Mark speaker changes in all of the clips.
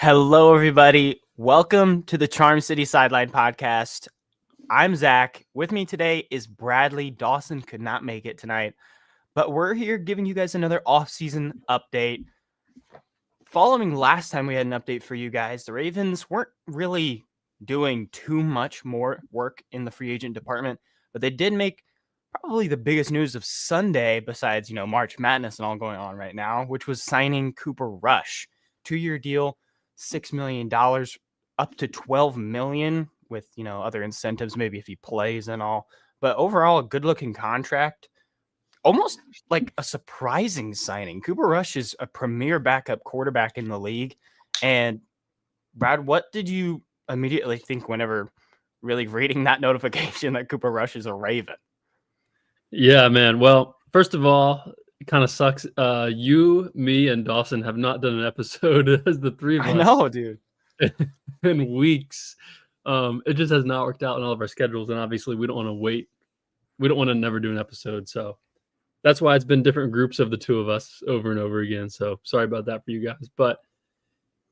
Speaker 1: Hello, everybody. Welcome to the Charm City Sideline Podcast. I'm Zach. With me today is Bradley. Dawson could not make it tonight, but we're here giving you guys another off-season update. Following last time we had an update for you guys, the Ravens weren't really doing too much more work in the free agent department, but they did make probably the biggest news of Sunday besides, March Madness and all going on right now, which was signing Cooper Rush. 2-year deal, $6 million, up to $12 million with, other incentives, maybe if he plays and all. But overall, a good-looking contract. Almost like a surprising signing. Cooper Rush is a premier backup quarterback in the league. And Brad, what did you immediately think whenever really reading that notification that Cooper Rush is a Raven?
Speaker 2: Yeah, man. Well, first of all, it kind of sucks. You, me, and Dawson have not done an episode as the three of us.
Speaker 1: I know, dude.
Speaker 2: In weeks. It just has not worked out in all of our schedules, and obviously we don't want to wait. We don't want to never do an episode, so that's why it's been different groups of the two of us over and over again. So sorry about that for you guys. But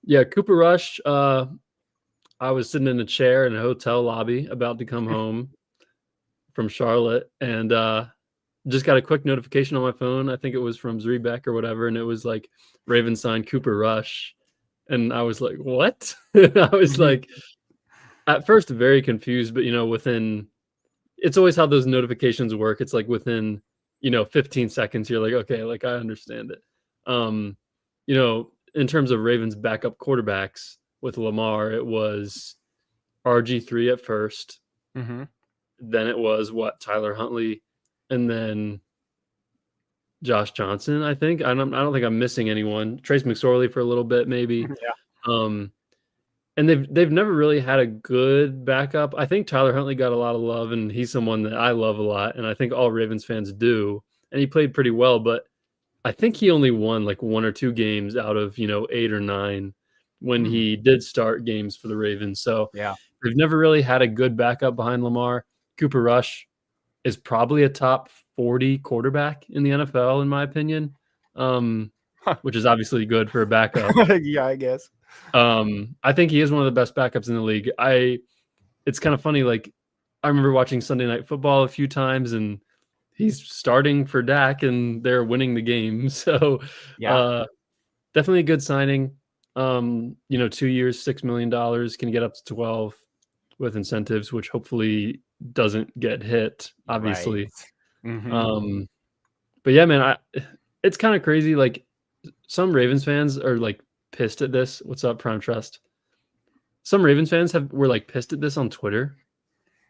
Speaker 2: yeah, Cooper Rush, I was sitting in a chair in a hotel lobby about to come home from Charlotte, and just got a quick notification on my phone. I think it was from Zrebeck or whatever, and it was like Ravens signed Cooper Rush. And I was like, what? I was like, at first very confused, but it's always how those notifications work. It's like within 15 seconds, you're like, okay, like I understand it. In terms of Ravens backup quarterbacks with Lamar, it was RG3 at first.
Speaker 1: Mm-hmm.
Speaker 2: Then it was Tyler Huntley, and then Josh Johnson, I think. I don't think I'm missing anyone. Trace McSorley for a little bit, maybe.
Speaker 1: Yeah.
Speaker 2: And they've never really had a good backup. I think Tyler Huntley got a lot of love, and he's someone that I love a lot, and I think all Ravens fans do. And he played pretty well, but I think he only won like 1 or 2 games out of 8 or 9 when he did start games for the Ravens. So
Speaker 1: yeah,
Speaker 2: they've never really had a good backup behind Lamar. Cooper Rush is probably a top 40 quarterback in the NFL, in my opinion, which is obviously good for a backup.
Speaker 1: Yeah, I guess.
Speaker 2: I think he is one of the best backups in the league. It's kind of funny. Like, I remember watching Sunday Night Football a few times, and he's starting for Dak, and they're winning the game. So,
Speaker 1: yeah,
Speaker 2: definitely a good signing. 2 years, $6 million, can get up to 12 with incentives, which hopefully doesn't get hit, obviously.
Speaker 1: Right. Mm-hmm.
Speaker 2: But yeah, man, it's kind of crazy. Like, some Ravens fans are like pissed at this. What's up, Prime Trust? Some Ravens fans were like pissed at this on Twitter.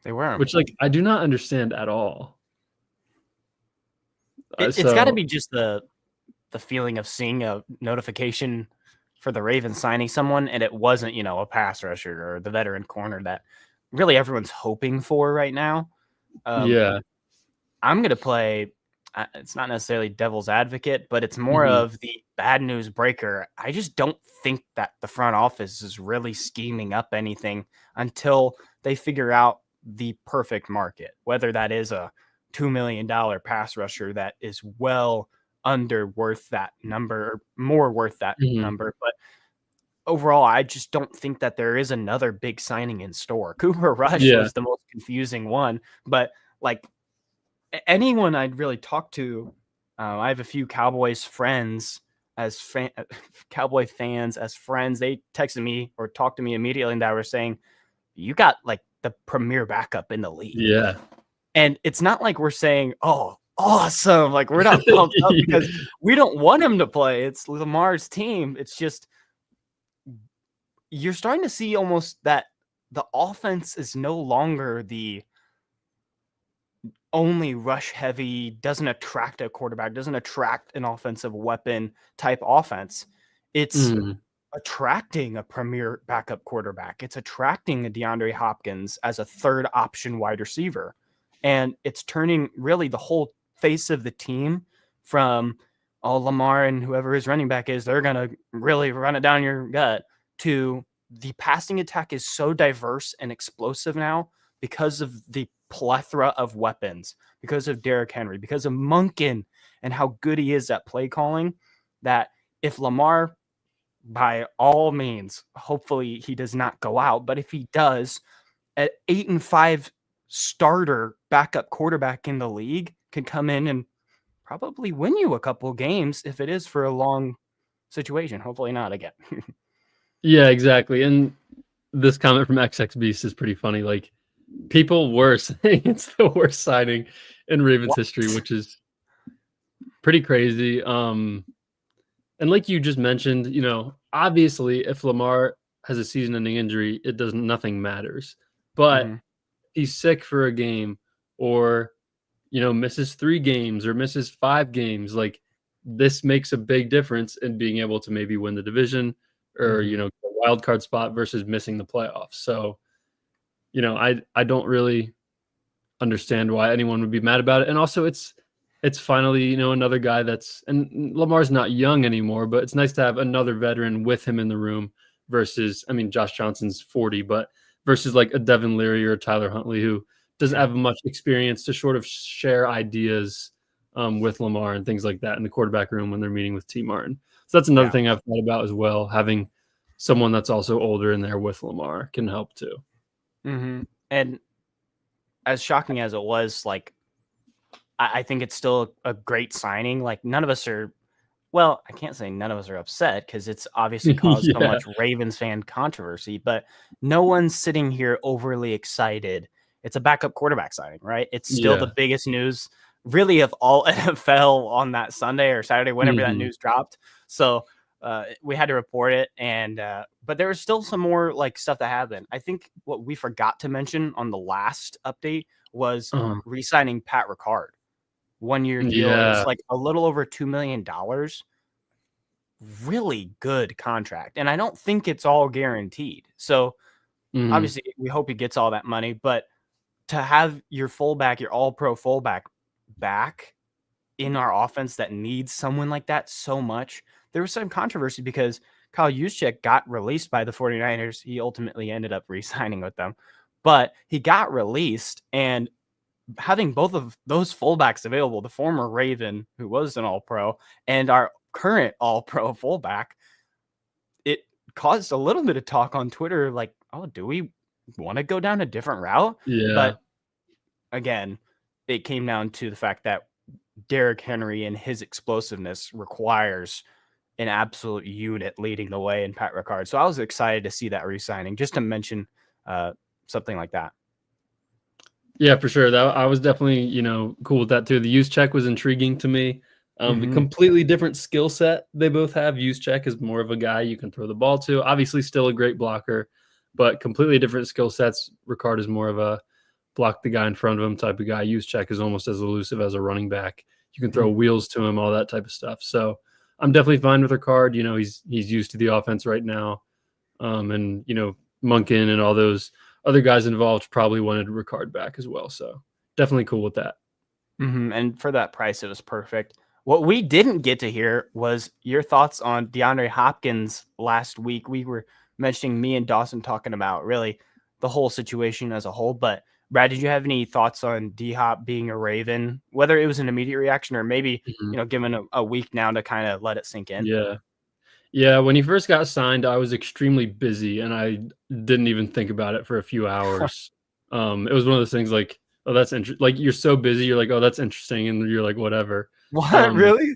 Speaker 1: They were,
Speaker 2: which like I do not understand at all.
Speaker 1: It's got to be just the feeling of seeing a notification for the Ravens signing someone, and it wasn't a pass rusher or the veteran corner that really everyone's hoping for right now.
Speaker 2: Yeah,
Speaker 1: I'm gonna play. It's not necessarily devil's advocate, but it's more of the bad news breaker. I just don't think that the front office is really scheming up anything until they figure out the perfect market, whether that is a $2 million pass rusher that is well under worth that number, or more worth that number. But overall, I just don't think that there is another big signing in store. Cooper Rush was the most confusing one, but like anyone I'd really talk to, I have a few Cowboys friends Cowboy fans as friends. They texted me or talked to me immediately, and they were saying, "You got like the premier backup in the league."
Speaker 2: Yeah,
Speaker 1: and it's not like we're saying, "Oh, awesome!" Like we're not pumped up because we don't want him to play. It's Lamar's team. It's just you're starting to see almost that the offense is no longer the only rush heavy, doesn't attract a quarterback, doesn't attract an offensive weapon type offense. It's attracting a premier backup quarterback. It's attracting a DeAndre Hopkins as a third option wide receiver. And it's turning really the whole face of the team from Lamar and whoever his running back is, they're going to really run it down your gut, to the passing attack is so diverse and explosive now because of the plethora of weapons, because of Derrick Henry, because of Monken and how good he is at play calling, that if Lamar by all means, hopefully he does not go out. But if he does, an 8-5 starter backup quarterback in the league can come in and probably win you a couple games if it is for a long situation. Hopefully not again.
Speaker 2: Yeah, exactly. And this comment from XX Beast is pretty funny. Like, people were saying it's the worst signing in Ravens history, which is pretty crazy. And like you just mentioned, obviously if Lamar has a season-ending injury, nothing matters. But he's sick for a game, or misses 3 games or misses 5 games, like, this makes a big difference in being able to maybe win the division or a wild card spot versus missing the playoffs. So I don't really understand why anyone would be mad about it. And also it's finally another guy and Lamar's not young anymore, but it's nice to have another veteran with him in the room versus, I mean, Josh Johnson's 40, but versus like a Devin Leary or Tyler Huntley, who doesn't have much experience to sort of share ideas with Lamar and things like that in the quarterback room when they're meeting with T. Martin. So that's another thing I've thought about as well. Having someone that's also older in there with Lamar can help too.
Speaker 1: And as shocking as it was, like, I think it's still a great signing. Like, none of us are, well, I can't say none of us are upset because it's obviously caused so much Ravens fan controversy, but no one's sitting here overly excited. It's a backup quarterback signing, right? It's still the biggest news really of all NFL on that Sunday or Saturday, whenever that news dropped. So we had to report it. And but there was still some more like stuff that happened. I think what we forgot to mention on the last update was re-signing Pat Ricard. 1-year deal. It's like a little over $2 million. Really good contract. And I don't think it's all guaranteed. So obviously we hope he gets all that money, but to have your fullback, your all-pro fullback back in our offense that needs someone like that so much. There was some controversy because Kyle Juszczyk got released by the 49ers. He ultimately ended up re-signing with them, but he got released, and having both of those fullbacks available, the former Raven, who was an all-pro, and our current all-pro fullback, it caused a little bit of talk on Twitter, like, oh, do we want to go down a different route? But again, it came down to the fact that Derrick Henry and his explosiveness requires an absolute unit leading the way in Pat Ricard. So I was excited to see that re-signing, just to mention something like that.
Speaker 2: Yeah, for sure. That I was definitely, cool with that too. The Juszczyk was intriguing to me. Completely different skill set they both have. Juszczyk is more of a guy you can throw the ball to. Obviously still a great blocker, but completely different skill sets. Ricard is more of a block the guy in front of him type of guy. Juszczyk is almost as elusive as a running back. You can throw wheels to him, all that type of stuff. So I'm definitely fine with Ricard. He's used to the offense right now. And Monken and all those other guys involved probably wanted Ricard back as well. So definitely cool with that.
Speaker 1: And for that price, it was perfect. What we didn't get to hear was your thoughts on DeAndre Hopkins last week. We were mentioning, me and Dawson talking about really the whole situation as a whole. But Brad, did you have any thoughts on D-Hop being a Raven, whether it was an immediate reaction or maybe, given a week now to kind of let it sink in?
Speaker 2: Yeah. When he first got signed, I was extremely busy and I didn't even think about it for a few hours. It was one of those things like, oh, that's interesting. Like, you're so busy, you're like, oh, that's interesting. And you're like, whatever.
Speaker 1: What? Really?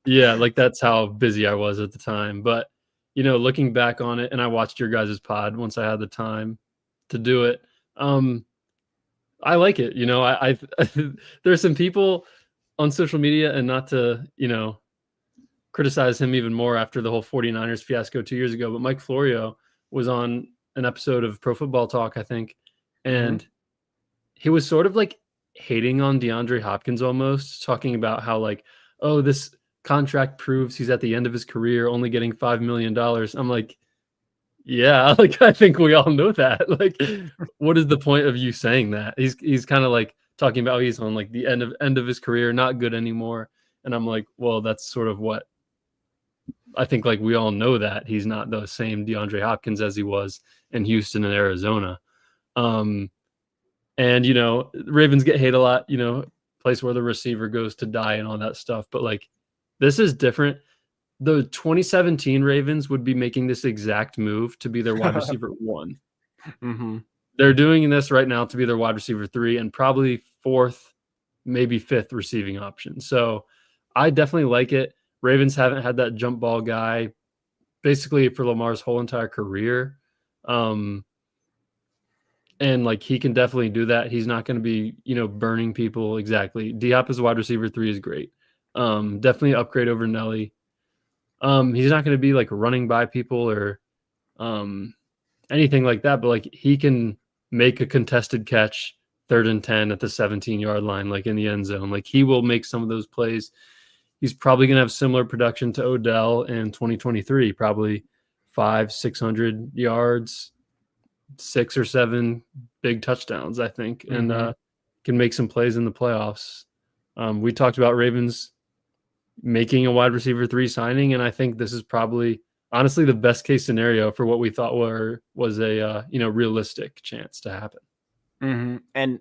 Speaker 2: Yeah. Like, that's how busy I was at the time. But, looking back on it, and I watched your guys' pod once I had the time to do it. I like it. I there's some people on social media, and not to, criticize him even more after the whole 49ers fiasco 2 years ago, but Mike Florio was on an episode of Pro Football Talk, I think, and he was sort of like hating on DeAndre Hopkins almost, talking about how like, oh, this contract proves he's at the end of his career, only getting $5 million. I'm like, yeah, like, I think we all know that. Like, what is the point of you saying that? He's kind of like talking about he's on like the end of his career, not good anymore. And I'm like, well, that's sort of what I think. Like, we all know that he's not the same DeAndre Hopkins as he was in Houston and Arizona. And Ravens get hate a lot, place where the receiver goes to die and all that stuff. But like, this is different. the 2017 Ravens would be making this exact move to be their wide receiver 1.
Speaker 1: Mm-hmm.
Speaker 2: They're doing this right now to be their wide receiver 3 and probably 4th, maybe 5th receiving option. So I definitely like it. Ravens haven't had that jump ball guy basically for Lamar's whole entire career. And like he can definitely do that. He's not going to be, burning people exactly. D-Hop as a wide receiver 3 is great. Definitely upgrade over Nelly. He's not going to be like running by people or anything like that, but like he can make a contested catch 3rd and 10 at the 17-yard line, like in the end zone. Like he will make some of those plays. He's probably going to have similar production to Odell in 2023, probably 500-600 yards, 6 or 7 big touchdowns, I think, and can make some plays in the playoffs. We talked about Ravens making a wide receiver 3 signing, and I think this is probably honestly the best case scenario for what we thought was a realistic chance to happen.
Speaker 1: Mm-hmm. And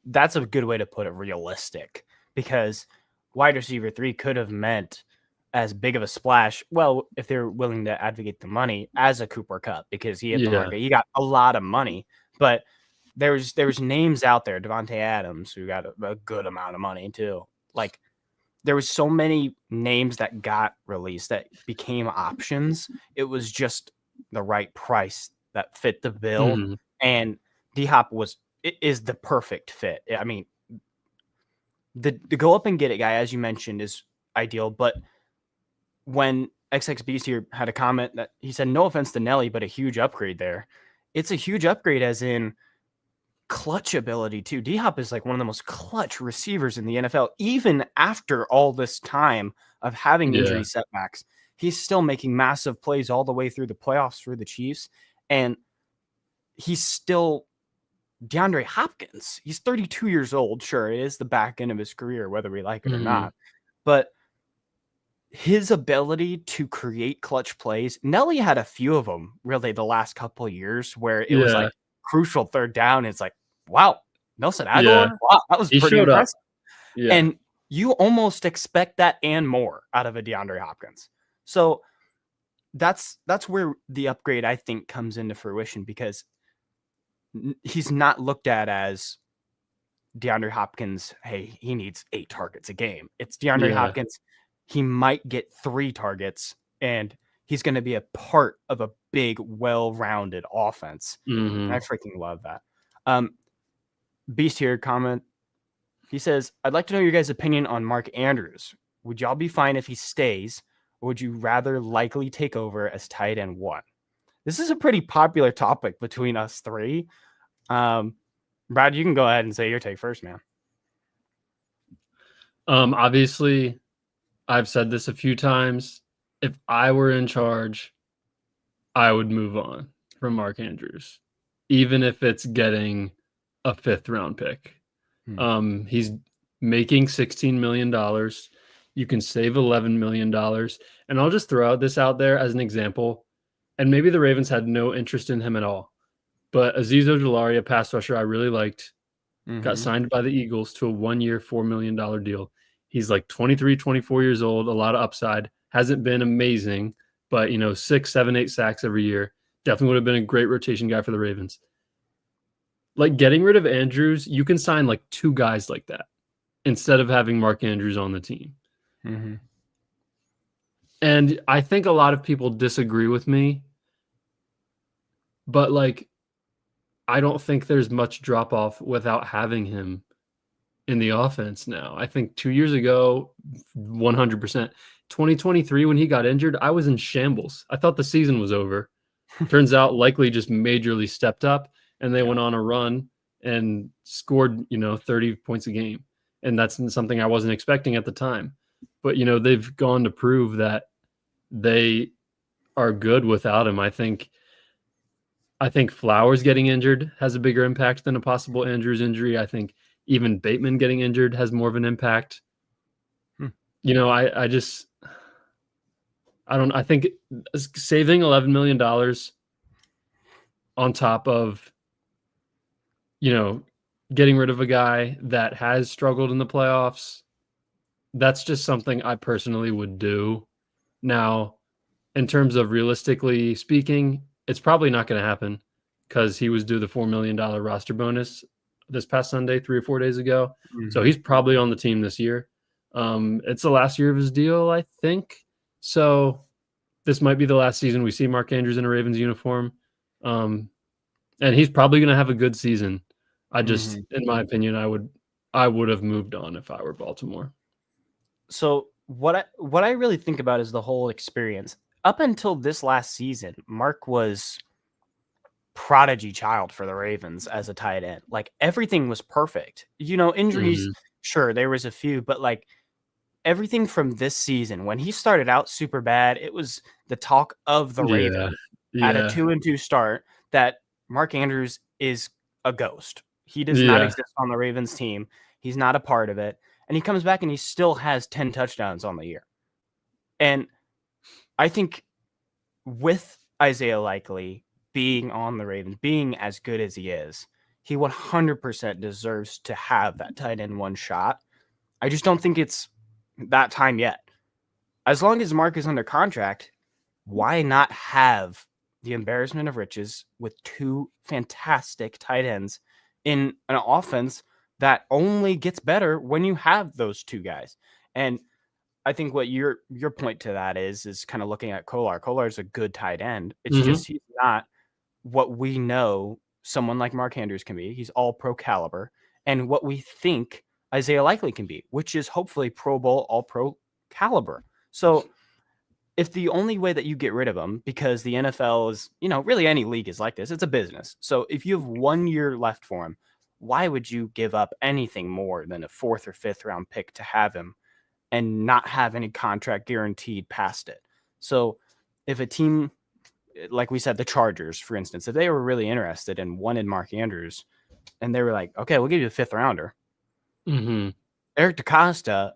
Speaker 1: that's a good way to put it, realistic, because wide receiver 3 could have meant as big of a splash. Well, if they're willing to advocate the money, as a Cooper Kupp, because he hit the market, he got a lot of money. But there's names out there, Devontae Adams, who got a good amount of money too. Like there was so many names that got released that became options. It was just the right price that fit the bill, and D-Hop is the perfect fit. I mean, the go up and get it guy, as you mentioned, is ideal. But when XXBeast here had a comment that he said, no offense to Nelly, but a huge upgrade there. It's a huge upgrade as in clutch ability too. D-Hop is like one of the most clutch receivers in the NFL. Even after all this time of having injury setbacks, he's still making massive plays all the way through the playoffs for the Chiefs. And he's still DeAndre Hopkins. He's 32 years old. Sure, it is the back end of his career, whether we like it or not. But his ability to create clutch plays, Nelly had a few of them really the last couple of years where it was like crucial 3rd down. It's like, wow, Nelson Aguilar? Wow, that was pretty impressive. And you almost expect that and more out of a DeAndre Hopkins. So that's where the upgrade, I think, comes into fruition, because he's not looked at as DeAndre Hopkins, hey, he needs 8 targets a game. It's DeAndre Hopkins. He might get 3 targets, and he's going to be a part of a big, well-rounded offense. I freaking love that. Beast here comment. He says, I'd like to know your guys' opinion on Mark Andrews. Would y'all be fine if he stays, or would you rather likely take over as tight end 1? This is a pretty popular topic between us 3. Brad, you can go ahead and say your take first, man.
Speaker 2: Obviously, I've said this a few times. If I were in charge, I would move on from Mark Andrews, even if it's getting a 5th round pick. He's making $16 million. You can save $11 million. And I'll just throw this out there as an example. And maybe the Ravens had no interest in him at all. But Azeez Ojulari, a pass rusher I really liked, got signed by the Eagles to a 1-year, $4 million deal. He's like 23, 24 years old, a lot of upside. Hasn't been amazing, but 6, 7, 8 sacks every year. Definitely would have been a great rotation guy for the Ravens. Like getting rid of Andrews, you can sign like 2 guys like that instead of having Mark Andrews on the team. And I think a lot of people disagree with me, but like, I don't think there's much drop off without having him in the offense now. I think 2 years ago, 100%. 2023, when he got injured, I was in shambles. I thought the season was over. Turns out likely just majorly stepped up, and they went on a run and scored, 30 points a game. And that's something I wasn't expecting at the time. But, they've gone to prove that they are good without him. I think Flowers getting injured has a bigger impact than a possible Andrews injury. I think even Bateman getting injured has more of an impact. I think saving $11 million on top of, getting rid of a guy that has struggled in the playoffs, that's just something I personally would do. Now, in terms of realistically speaking, it's probably not going to happen because he was due the $4 million roster bonus this past Sunday, 3 or 4 days ago. So he's probably on the team this year. It's the last year of his deal, I think. So this might be the last season we see Mark Andrews in a Ravens uniform. And he's probably going to have a good season. I just, in my opinion, I would have moved on if I were Baltimore.
Speaker 1: So what I really think about is the whole experience. Up until this last season, Mark was prodigy child for the Ravens as a tight end. Like everything was perfect. Injuries, sure, there was a few, but like everything from this season, when he started out super bad, it was the talk of the Ravens at a 2-2 start that Mark Andrews is a ghost. He does not exist on the Ravens team. He's not a part of it. And he comes back and he still has 10 touchdowns on the year. And I think with Isaiah Likely being on the Ravens, being as good as he is, he 100% deserves to have that tight end one shot. I just don't think it's that time yet. As long as Mark is under contract, why not have the embarrassment of riches with 2 fantastic tight ends in an offense that only gets better when you have those 2 guys? And I think what your point to that is kind of looking at Kolar. Kolar is a good tight end. It's just he's not what we know someone like Mark Andrews can be. He's all pro caliber. And what we think Isaiah Likely can be, which is hopefully Pro Bowl, all pro caliber. So if the only way that you get rid of him, because the NFL is, really any league is like this, it's a business. So if you have 1 year left for him, why would you give up anything more than a 4th or 5th round pick to have him and not have any contract guaranteed past it? So if a team, like we said, the Chargers, for instance, if they were really interested and wanted Mark Andrews and they were like, okay, we'll give you a 5th rounder. Eric DaCosta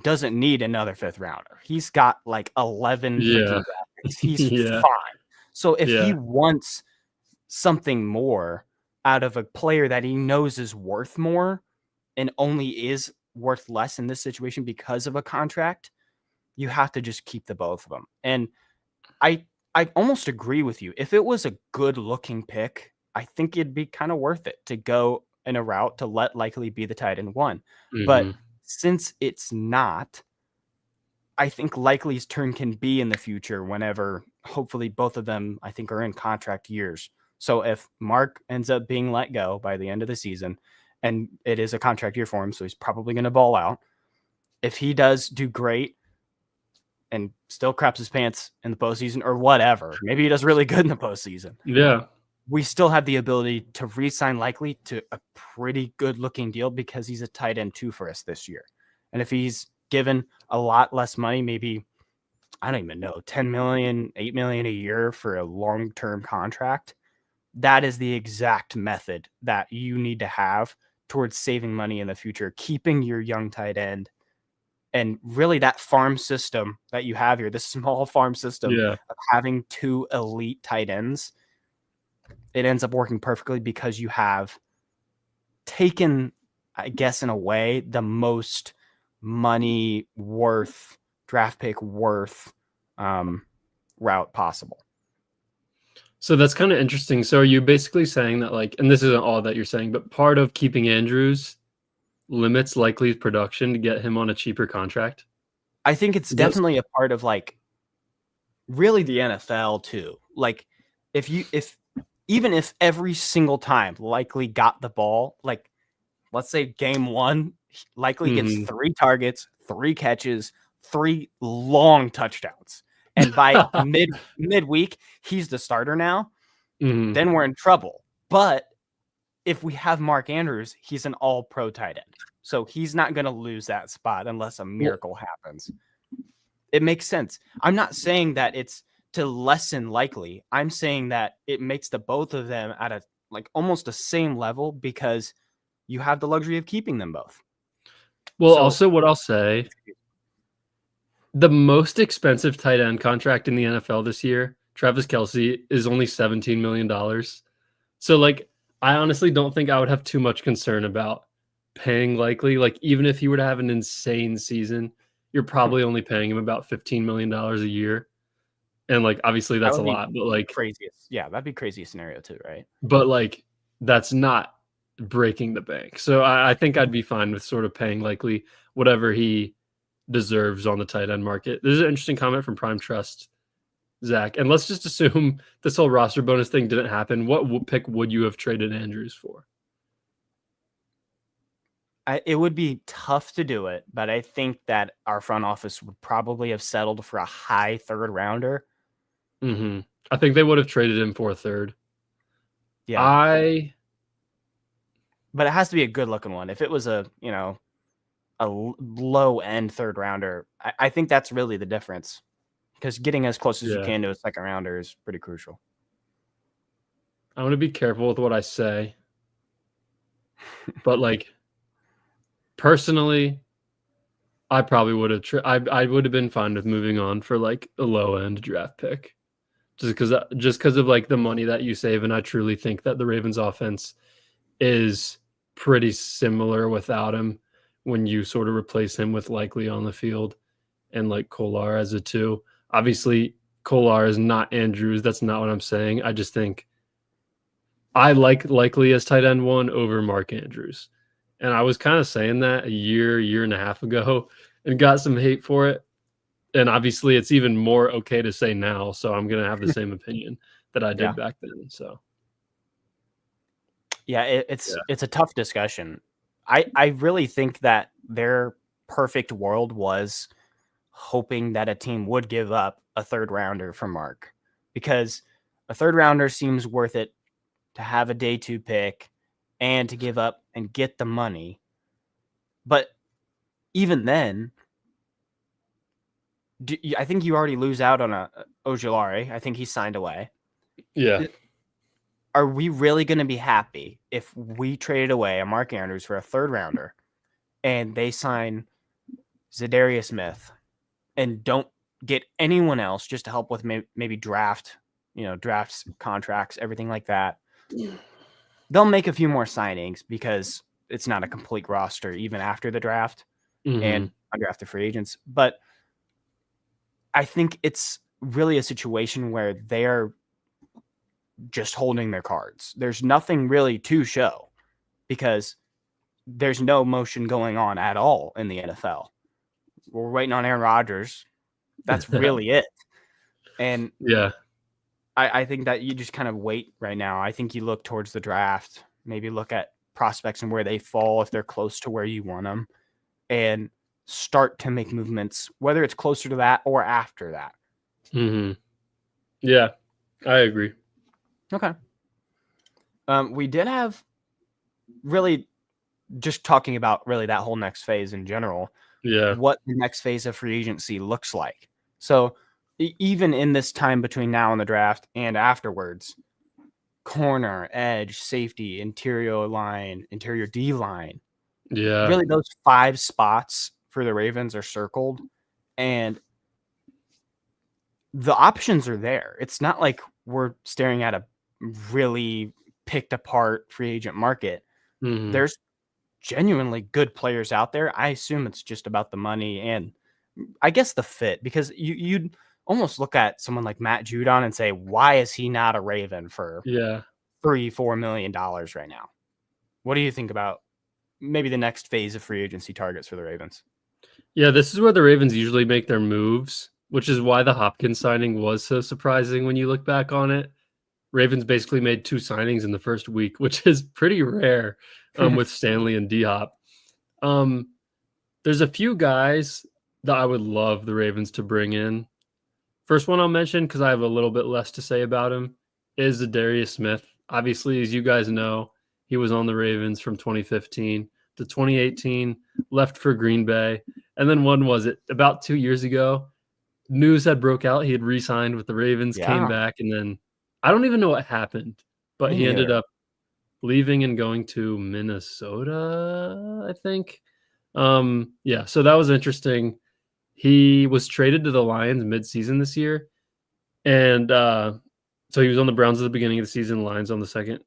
Speaker 1: doesn't need another 5th rounder. He's got like 11 freaking draft picks. He's fine. So if he wants something more out of a player that he knows is worth more and only is worth less in this situation because of a contract, you have to just keep the both of them. And I almost agree with you. If it was a good looking pick, I think it'd be kind of worth it to go in a route to let Likely be the tight end one. But since it's not, I think Likely's turn can be in the future whenever hopefully both of them, I think, are in contract years. So if Mark ends up being let go by the end of the season, and it is a contract year for him, so he's probably going to ball out. If he does do great and still craps his pants in the postseason or whatever, maybe he does really good in the postseason. We still have the ability to re-sign Likely to a pretty good-looking deal because he's a tight end 2 for us this year. And if he's given a lot less money, maybe, I don't even know, $10 million, $8 million a year for a long-term contract, that is the exact method that you need to have towards saving money in the future, keeping your young tight end, and really that farm system that you have here, this small farm system of having 2 elite tight ends. It ends up working perfectly because you have taken, I guess, in a way, the most money worth, draft pick worth route possible.
Speaker 2: So that's kind of interesting. So are you basically saying that, like, and this isn't all that you're saying, but part of keeping Andrews limits Likely's production to get him on a cheaper contract?
Speaker 1: I think it's definitely a part of, like, really the NFL too. Like, even if every single time Likely got the ball, like, let's say game 1, Likely gets 3 targets, 3 catches, 3 long touchdowns. And by midweek, he's the starter now. Then we're in trouble. But if we have Mark Andrews, he's an all-pro tight end. So he's not going to lose that spot unless a miracle happens. It makes sense. I'm not saying that it's to lessen Likely. I'm saying that it makes the both of them at a, like, almost the same level because you have the luxury of keeping them both.
Speaker 2: Well, also what I'll say, the most expensive tight end contract in the NFL this year, Travis Kelce, is only $17 million. So, like, I honestly don't think I would have too much concern about paying Likely. Like, even if he were to have an insane season, you're probably only paying him about $15 million a year. And like, obviously that's a lot, but like
Speaker 1: craziest. Yeah, that'd be craziest scenario too, right?
Speaker 2: But like, that's not breaking the bank. So I think I'd be fine with sort of paying likely whatever he deserves on the tight end market. There's an interesting comment from Prime Trust, Zach. And let's just assume this whole roster bonus thing didn't happen. What pick would you have traded Andrews for?
Speaker 1: It would be tough to do it, but I think that our front office would probably have settled for a high third rounder.
Speaker 2: Mm-hmm. I think they would have traded him for a third.
Speaker 1: Yeah. But it has to be a good looking one. If it was a low end third rounder, I think that's really the difference, because getting as close as you can to a second rounder is pretty crucial.
Speaker 2: I want to be careful with what I say, but like, personally, I probably would have. I would have been fine with moving on for like a low end draft pick, just because of like the money that you save, and I truly think that the Ravens offense is pretty similar without him when you sort of replace him with Likely on the field and like Kolar as a 2. Obviously, Kolar is not Andrews. That's not what I'm saying. I just think I like Likely as tight end 1 over Mark Andrews. And I was kind of saying that a year and a half ago and got some hate for it. And obviously it's even more okay to say now. So I'm going to have the same opinion that I did back then. So
Speaker 1: yeah, it's a tough discussion. I really think that their perfect world was hoping that a team would give up a third rounder for Mark, because a third rounder seems worth it to have a day 2 pick and to give up and get the money. But even then, I think you already lose out on a Ojulari. I think he signed away.
Speaker 2: Yeah.
Speaker 1: Are we really going to be happy if we traded away a Mark Andrews for a third rounder and they sign Zadarius Smith and don't get anyone else just to help with maybe drafts, contracts, everything like that? They'll make a few more signings because it's not a complete roster even after the draft and undrafted free agents. But I think it's really a situation where they're just holding their cards. There's nothing really to show because there's no motion going on at all in the NFL. We're waiting on Aaron Rodgers. That's really it. And I think that you just kind of wait right now. I think you look towards the draft, maybe look at prospects and where they fall if they're close to where you want them, and start to make movements, whether it's closer to that or after that.
Speaker 2: Yeah, I agree.
Speaker 1: Okay. We did have really just talking about really that whole next phase in general.
Speaker 2: Yeah.
Speaker 1: What the next phase of free agency looks like. So even in this time between now and the draft and afterwards, corner, edge, safety, interior line, interior D line.
Speaker 2: Yeah.
Speaker 1: Really those 5 spots for the Ravens are circled, and the options are there. It's not like we're staring at a really picked apart free agent market. There's genuinely good players out there. I assume it's just about the money and I guess the fit, because you'd almost look at someone like Matt Judon and say, why is he not a Raven for $3-4 million right now? What do you think about maybe the next phase of free agency targets for the Ravens?
Speaker 2: Yeah, this is where the Ravens usually make their moves, which is why the Hopkins signing was so surprising when you look back on it. Ravens basically made 2 signings in the first week, which is pretty rare with Stanley and D-Hop. There's a few guys that I would love the Ravens to bring in. First one I'll mention, because I have a little bit less to say about him, is Zadarius Smith. Obviously, as you guys know, he was on the Ravens from 2015 to 2018, left for Green Bay. And then about 2 years ago, news had broke out. He had re-signed with the Ravens, came back, and then I don't even know what happened, but he ended up leaving and going to Minnesota, I think. So that was interesting. He was traded to the Lions mid-season this year. And so he was on the Browns at the beginning of the season, Lions on the second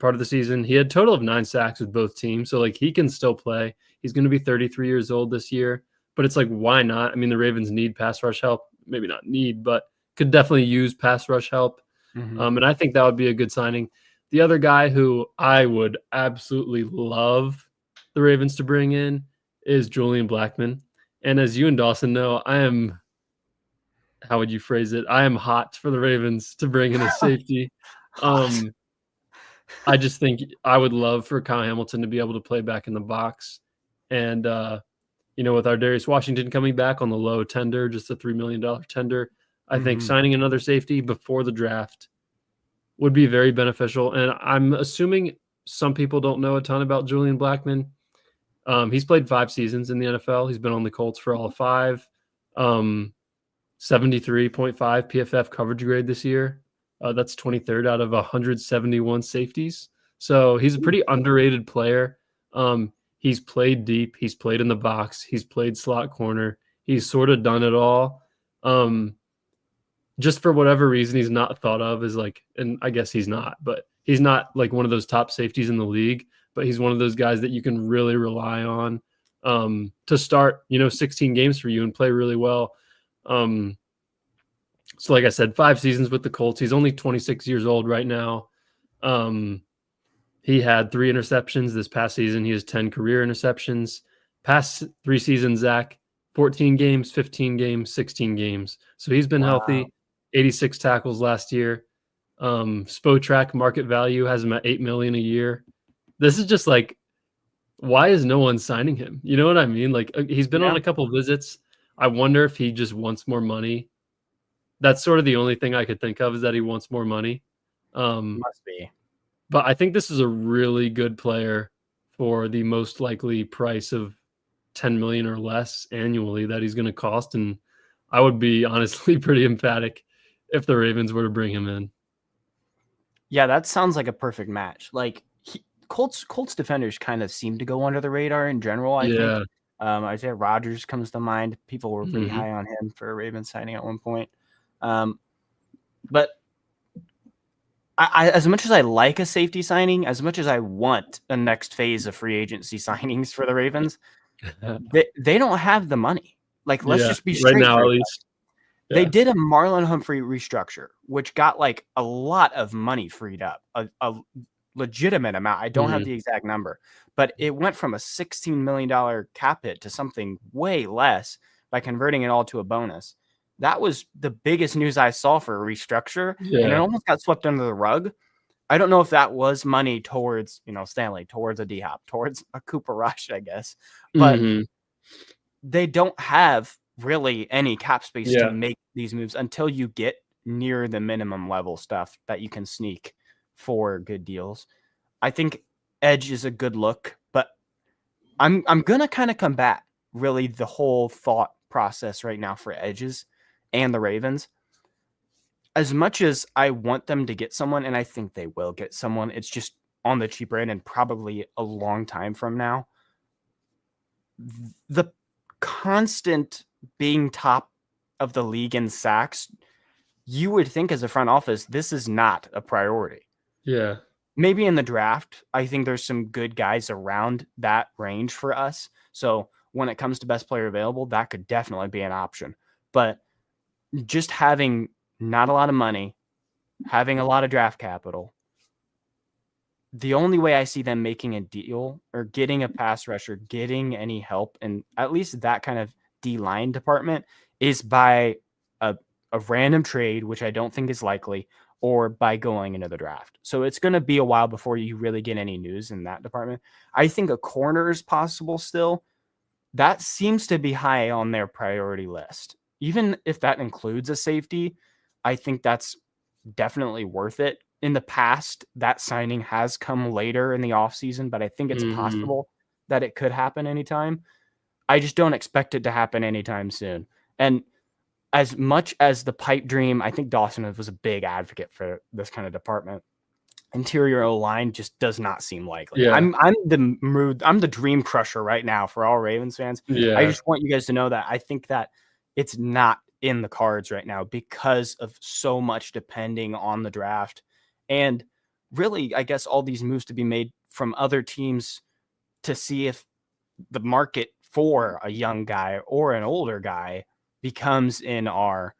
Speaker 2: part of the season. He had a total of 9 sacks with both teams. So like he can still play. He's going to be 33 years old this year, but it's like, why not? I mean, the Ravens need pass rush help. Maybe not need, but could definitely use pass rush help. And I think that would be a good signing. The other guy who I would absolutely love the Ravens to bring in is Julian Blackmon. And as you and Dawson know, how would you phrase it? I am hot for the Ravens to bring in a safety. I just think I would love for Kyle Hamilton to be able to play back in the box. And, with our Darius Washington coming back on the low tender, just a $3 million tender, I think signing another safety before the draft would be very beneficial. And I'm assuming some people don't know a ton about Julian Blackmon. He's played 5 seasons in the NFL. He's been on the Colts for all 5. 73.5 PFF coverage grade this year. That's 23rd out of 171 safeties. So he's a pretty underrated player. He's played deep. He's played in the box. He's played slot corner. He's sort of done it all. Just for whatever reason, he's not thought of as and I guess he's not, but he's not like one of those top safeties in the league, but he's one of those guys that you can really rely on to start, 16 games for you and play really well. So like I said, 5 seasons with the Colts. He's only 26 years old right now. He had 3 interceptions this past season. He has 10 career interceptions. Past 3 seasons, Zach, 14 games, 15 games, 16 games. So he's been healthy. 86 tackles last year. Spotrac market value has him at $8 million a year. This is just why is no one signing him? You know what I mean? He's been on a couple visits. I wonder if he just wants more money. That's sort of the only thing I could think of, is that he wants more money.
Speaker 1: Must be.
Speaker 2: But I think this is a really good player for the most likely price of $10 million or less annually that he's going to cost. And I would be honestly pretty emphatic if the Ravens were to bring him in.
Speaker 1: Yeah, that sounds like a perfect match. Colts defenders kind of seem to go under the radar in general, I think. Isaiah Rodgers comes to mind. People were pretty high on him for a Ravens signing at one point. But I as much as I like a safety signing, as much as I want a next phase of free agency signings for the Ravens, they don't have the money. Let's just be straight
Speaker 2: right now, at least.
Speaker 1: They did a Marlon Humphrey restructure, which got a lot of money freed up, a legitimate amount. I don't have the exact number, but it went from a $16 million cap hit to something way less by converting it all to a bonus. That was the biggest news I saw for a restructure, and it almost got swept under the rug. I don't know if that was money towards, Stanley, towards a D-Hop, towards a Cooper Rush, I guess. But they don't have really any cap space to make these moves until you get near the minimum level stuff that you can sneak for good deals. I think edge is a good look, but I'm going to kind of combat really the whole thought process right now for edges and the Ravens. As much as I want them to get someone, and I think they will get someone, it's just on the cheaper end and probably a long time from now. The constant being top of the league in sacks, you would think as a front office, this is not a priority.
Speaker 2: Yeah.
Speaker 1: Maybe in the draft, I think there's some good guys around that range for us. So when it comes to best player available, that could definitely be an option. But just having not a lot of money, having a lot of draft capital, the only way I see them making a deal or getting a pass rusher, getting any help, and at least that kind of D-line department is by a random trade, which I don't think is likely, or by going into the draft. So it's going to be a while before you really get any news in that department. I think a corner is possible still. That seems to be high on their priority list. Even if that includes a safety, I think that's definitely worth it. In the past, that signing has come later in the offseason, but I think it's possible that it could happen anytime. I just don't expect it to happen anytime soon. And as much as the pipe dream, I think Dawson was a big advocate for this kind of department. Interior O-line just does not seem likely.
Speaker 2: Yeah.
Speaker 1: I'm the dream crusher right now for all Ravens fans.
Speaker 2: Yeah.
Speaker 1: I just want you guys to know that I think that it's not in the cards right now because of so much depending on the draft. And really, I guess all these moves to be made from other teams to see if the market for a young guy or an older guy becomes in our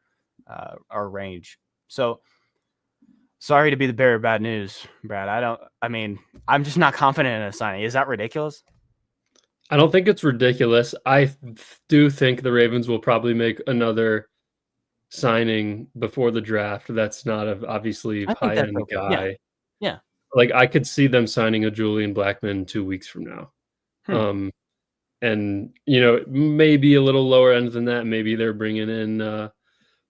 Speaker 1: range. So sorry to be the bearer of bad news, Brad. I'm just not confident in a signing. Is that ridiculous?
Speaker 2: I don't think it's ridiculous. I do think the Ravens will probably make another signing before the draft. That's not a obviously
Speaker 1: I think that's
Speaker 2: high-end
Speaker 1: okay.
Speaker 2: guy.
Speaker 1: Yeah.
Speaker 2: Like I could see them signing a Julian Blackmon 2 weeks from now. And maybe a little lower end than that. Maybe they're bringing in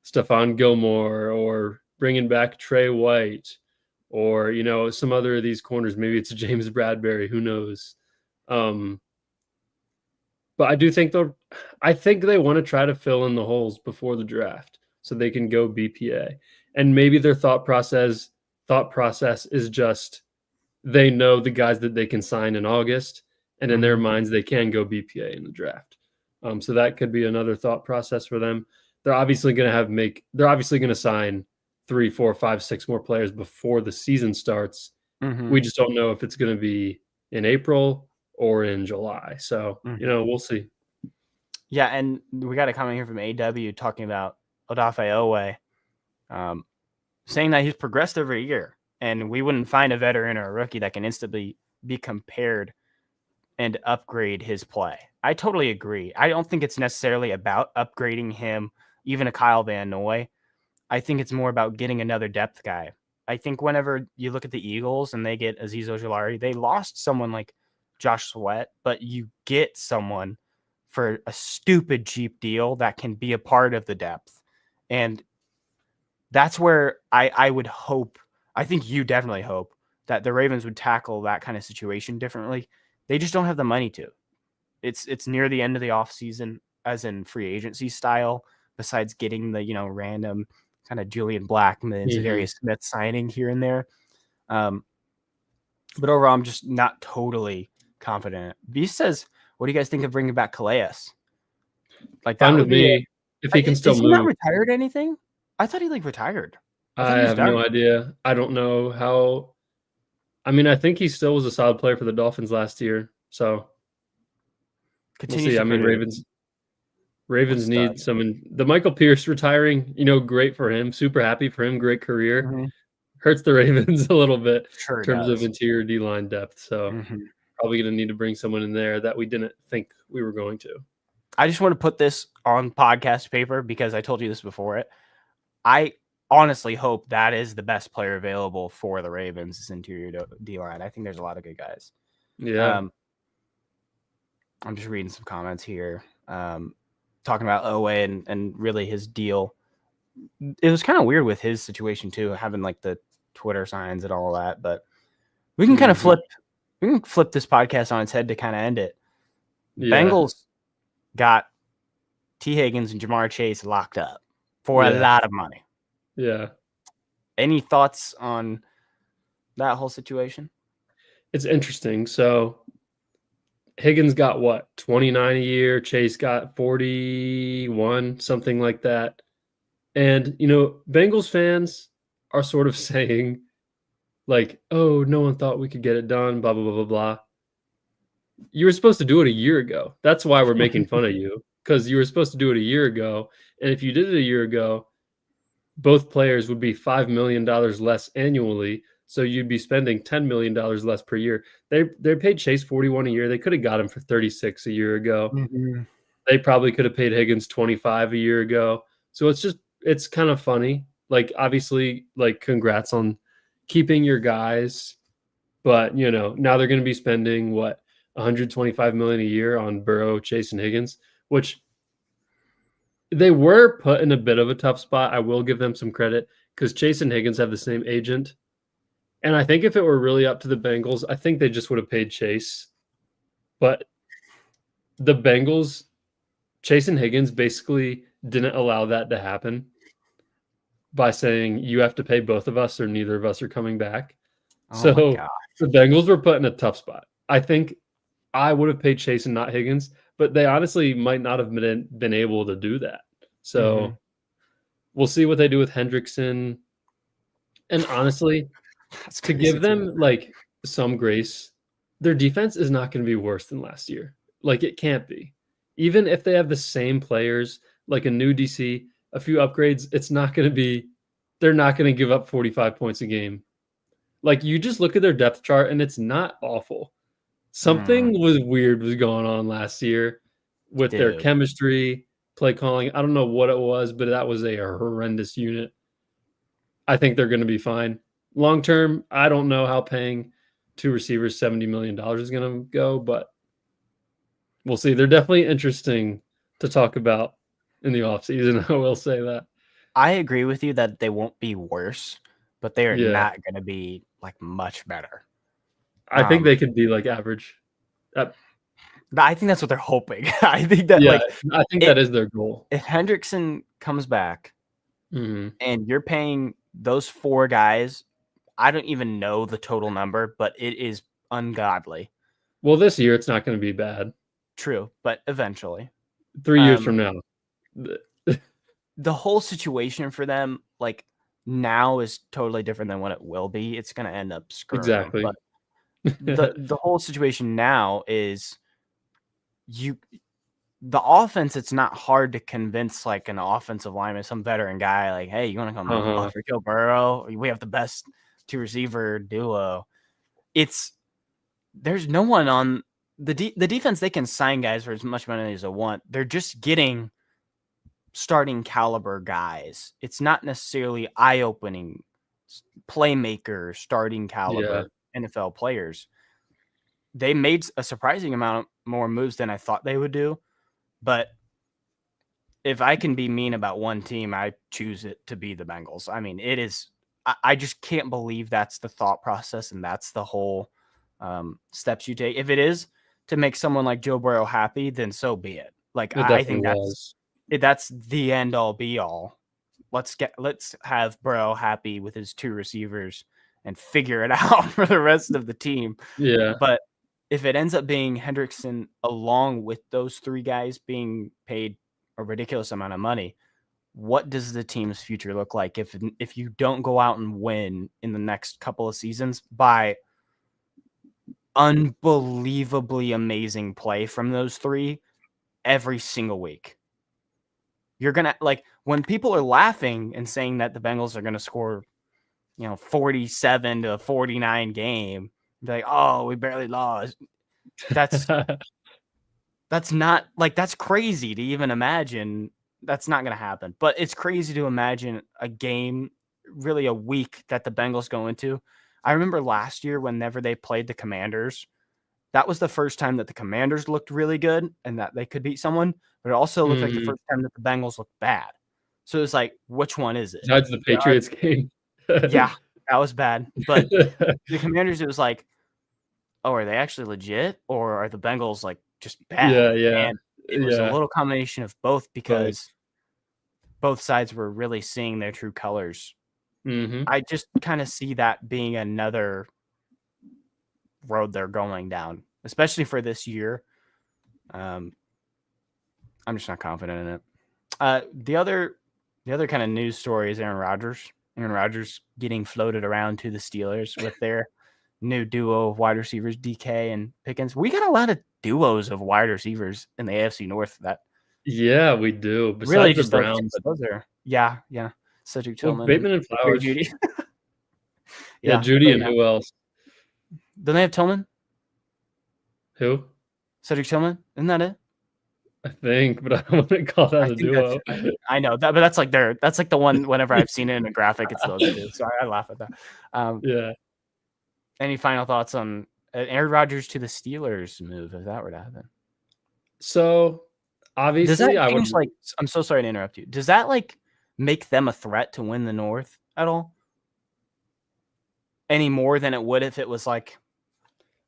Speaker 2: Stephon Gilmore or bringing back Trey White or some other of these corners. Maybe it's James Bradbury. Who knows? But I do think they want to try to fill in the holes before the draft so they can go BPA. And maybe their thought process is just they know the guys that they can sign in August, and in their minds they can go BPA in the draft. So that could be another thought process for them. They're obviously going to sign 3, 4, 5, 6 more players before the season starts. We just don't know if it's going to be in April or in July. So, we'll see.
Speaker 1: Yeah, and we got a comment here from AW talking about Odafe Owe, saying that he's progressed every year, and we wouldn't find a veteran or a rookie that can instantly be compared and upgrade his play. I totally agree. I don't think it's necessarily about upgrading him, even a Kyle Van Noy. I think it's more about getting another depth guy. I think whenever you look at the Eagles and they get Azeez Ojulari, they lost someone like Josh Sweat, but you get someone for a stupid cheap deal that can be a part of the depth. And that's where I would hope, I think you definitely hope, that the Ravens would tackle that kind of situation differently. They just don't have the money to. It's near the end of the offseason, as in free agency style, besides getting the, random kind of Julian Blackmon, Zadarius Smith signing here and there. But overall, I'm just not totally confident. Beast says, what do you guys think of bringing back Calais? Like, that would be
Speaker 2: if he can still move.
Speaker 1: Is he not retired or anything? I thought he retired.
Speaker 2: I have no idea. I don't know how. I mean, I think he still was a solid player for the Dolphins last year. So we'll see. I mean, Ravens need some. The Michael Pierce retiring, great for him. Super happy for him. Great career. Hurts the Ravens a little bit in terms of interior D-line depth. So probably going to need to bring someone in there that we didn't think we were going to.
Speaker 1: I just want to put this on podcast paper because I told you this before it. I honestly hope that is the best player available for the Ravens, this interior D-line. I think there's a lot of good guys.
Speaker 2: Yeah.
Speaker 1: I'm just reading some comments here. Talking about Owe and really his deal. It was kind of weird with his situation too, having like the Twitter signs and all that, but we can kind of flip this podcast on its head to kind of end it. Yeah. Bengals got T. Higgins and Jamar Chase locked up for a lot of money.
Speaker 2: Yeah.
Speaker 1: Any thoughts on that whole situation?
Speaker 2: It's interesting. So Higgins got what, 29 a year, Chase got 41, something like that. And, Bengals fans are sort of saying, like, oh, no one thought we could get it done, blah, blah, blah, blah, blah. You were supposed to do it a year ago. That's why we're making fun of you, because you were supposed to do it a year ago. And if you did it a year ago, both players would be $5 million less annually. So you'd be spending $10 million less per year. They paid Chase 41 a year. They could have got him for 36 a year ago. They probably could have paid Higgins 25 a year ago. So it's kind of funny. Like, obviously, like, congrats on keeping your guys. But, now they're going to be spending what, $125 million a year on Burrow, Chase, and Higgins, which they were put in a bit of a tough spot. I will give them some credit because Chase and Higgins have the same agent. And I think if it were really up to the Bengals, I think they just would have paid Chase. But the Bengals, Chase and Higgins basically didn't allow that to happen by saying you have to pay both of us or neither of us are coming back. So the Bengals were put in a tough spot. I think I would have paid Chase and not Higgins, but they honestly might not have been able to do that. So we'll see what they do with Hendrickson. And honestly, to give them like some grace, their defense is not going to be worse than last year. Like, it can't be. even if they have the same players, like a new DC, a few upgrades, it's not going to be, they're not going to give up 45 points a game. Like, you just look at their depth chart and it's not awful. Something was weird was going on last year with their
Speaker 1: Dude.
Speaker 2: chemistry, play calling. I don't know what it was, but that was a horrendous unit. I think they're going to be fine. Long term, I don't know how paying 2 receivers $70 million is going to go, but we'll see. They're definitely interesting to talk about in the offseason. I will say that.
Speaker 1: I agree with you that they won't be worse, but they are
Speaker 2: Yeah.
Speaker 1: not going to be like much better.
Speaker 2: I think they could be like average.
Speaker 1: I think that's what they're hoping. I think that
Speaker 2: I think that is their goal.
Speaker 1: If Hendrickson comes back
Speaker 2: Mm-hmm.
Speaker 1: and you're paying those 4 guys, I don't even know the total number, but it is ungodly.
Speaker 2: Well, this year it's not going to be bad.
Speaker 1: True, but eventually.
Speaker 2: 3 years from now.
Speaker 1: The whole situation for them, like, now is totally different than what it will be. It's going to end up screwing
Speaker 2: Exactly.
Speaker 1: them. But the whole situation now is the offense, it's not hard to convince like an offensive lineman, some veteran guy, like, hey, you want to come offer Joe Burrow? We have the best 2 receiver duo. There's no one on the defense. They can sign guys for as much money as they want. They're just getting starting caliber guys. It's not necessarily eye-opening playmaker starting caliber NFL players. They made a surprising amount more moves than I thought they would do. But if I can be mean about one team, I choose it to be the Bengals. I mean, it is – I just can't believe that's the thought process and that's the whole steps you take. If it is to make someone like Joe Burrow happy, then so be it. Like, I think that's the end-all, be-all. Let's have Burrow happy with his 2 receivers and figure it out for the rest of the team.
Speaker 2: Yeah.
Speaker 1: But if it ends up being Hendrickson along with those 3 guys being paid a ridiculous amount of money, what does the team's future look like if you don't go out and win in the next couple of seasons by unbelievably amazing play from those 3 every single week? You're going to, like, when people are laughing and saying that the Bengals are going to score, 47 to 49 game, be like, oh, we barely lost. That's not, like, that's crazy to even imagine. That's not going to happen. But it's crazy to imagine a game, really a week that the Bengals go into. I remember last year whenever they played the Commanders, that was the first time that the Commanders looked really good and that they could beat someone, but it also looked like the first time that the Bengals looked bad. So it was like, which one is it?
Speaker 2: Besides the Patriots game.
Speaker 1: Yeah, that was bad. But the Commanders, it was like, oh, are they actually legit or are the Bengals like just bad?
Speaker 2: Yeah.
Speaker 1: And it was a little combination of both because both sides were really seeing their true colors.
Speaker 2: Mm-hmm.
Speaker 1: I just kind of see that being another road they're going down, especially for this year. I'm just not confident in it. The other kind of news story is Aaron Rodgers. Aaron Rodgers getting floated around to the Steelers with their new duo of wide receivers, DK and Pickens. We got a lot of duos of wide receivers in the AFC North that
Speaker 2: we do. Besides
Speaker 1: really
Speaker 2: the
Speaker 1: just
Speaker 2: Browns.
Speaker 1: those are Cedric Tillman,
Speaker 2: Bateman and Flowers.
Speaker 1: Judy.
Speaker 2: Judy and who else?
Speaker 1: Don't they have Tillman?
Speaker 2: Who?
Speaker 1: Cedric Tillman? Isn't that it?
Speaker 2: I think, but I wouldn't call that a duo.
Speaker 1: I know that, but that's like the one. Whenever I've seen it in a graphic, it's those 2. So I laugh at that. Any final thoughts on Aaron Rodgers to the Steelers move if that were to happen?
Speaker 2: So obviously,
Speaker 1: does that change, like, I'm so sorry to interrupt you. Does that like make them a threat to win the North at all? Any more than it would if it was like,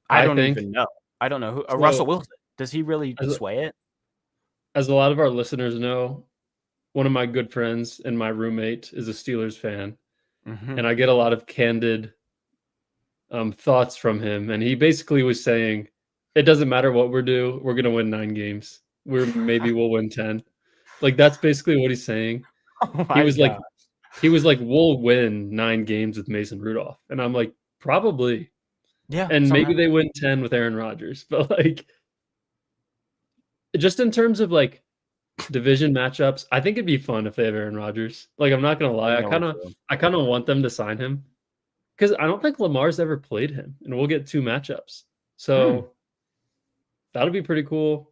Speaker 1: I don't even know. I don't know who Russell Wilson. Does he really sway it?
Speaker 2: As a lot of our listeners know, one of my good friends and my roommate is a Steelers fan, and I get a lot of candid thoughts from him. And he basically was saying, it doesn't matter what we're going to win 9 games. Maybe we'll win 10. Like, that's basically what he's saying. He was like, we'll win 9 games with Mason Rudolph. And I'm like, probably.
Speaker 1: Yeah.
Speaker 2: And maybe they win 10 with Aaron Rodgers. But like, just in terms of like division matchups, I think it'd be fun if they have Aaron Rodgers. Like, I'm not gonna lie, I kind of want them to sign him because I don't think Lamar's ever played him, and we'll get 2 matchups. So that'll be pretty cool.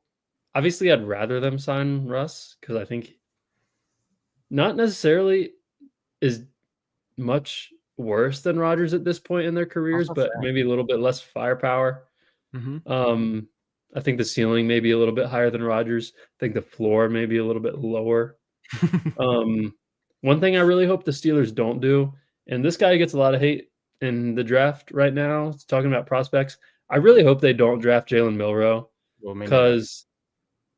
Speaker 2: Obviously, I'd rather them sign Russ because I think not necessarily is much worse than Rodgers at this point in their careers, but maybe a little bit less firepower. I think the ceiling may be a little bit higher than Rodgers. I think the floor may be a little bit lower. One thing I really hope the Steelers don't do, and this guy gets a lot of hate in the draft right now, talking about prospects. I really hope they don't draft Jalen Milroe because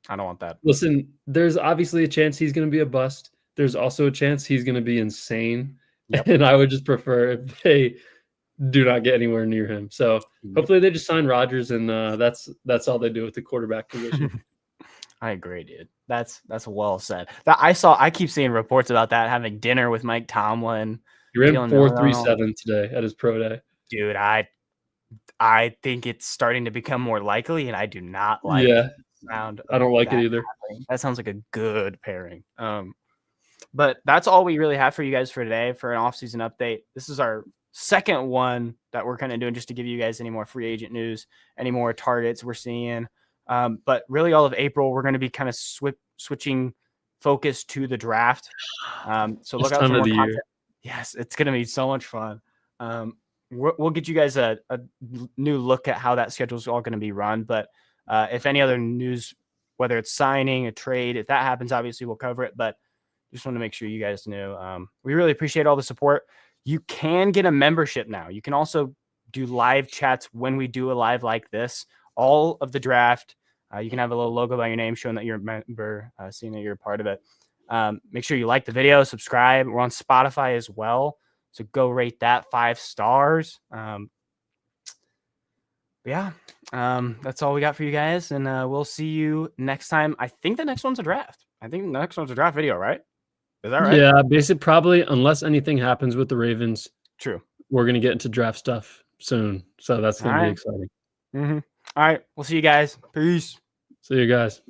Speaker 1: I don't want that.
Speaker 2: Listen, there's obviously a chance he's going to be a bust. There's also a chance he's going to be insane. Yep. And I would just prefer if they do not get anywhere near him. So hopefully they just sign Rodgers, and that's all they do with the quarterback position.
Speaker 1: I agree, dude. That's well said. I keep seeing reports about that, having dinner with Mike Tomlin.
Speaker 2: He ran 4.37 today at his pro day.
Speaker 1: Dude, I think it's starting to become more likely, and I do not like the sound.
Speaker 2: I don't like it either.
Speaker 1: Happening. That sounds like a good pairing. But that's all we really have for you guys for today for an off-season update. This is our second one that we're kind of doing just to give you guys any more free agent news, any more targets we're seeing. But really all of April, we're going to be kind of switching focus to the draft. So look out for more content. Yes, it's going to be so much fun. We'll get you guys a new look at how that schedule is all going to be run. But if any other news, whether it's signing, a trade, if that happens, obviously we'll cover it. But just want to make sure you guys knew. We really appreciate all the support. You can get a membership now. You can also do live chats when we do a live like this. All of the draft. You can have a little logo by your name showing that you're a member, seeing that you're a part of it. Make sure you like the video, subscribe. We're on Spotify as well. So go rate that 5 stars. That's all we got for you guys. And we'll see you next time. I think the next one's a draft. I think the next one's a draft video, right? Is that right?
Speaker 2: Yeah, basically probably unless anything happens with the Ravens.
Speaker 1: True.
Speaker 2: We're going to get into draft stuff soon. So that's going to be exciting.
Speaker 1: All right. We'll see you guys. Peace.
Speaker 2: See you guys.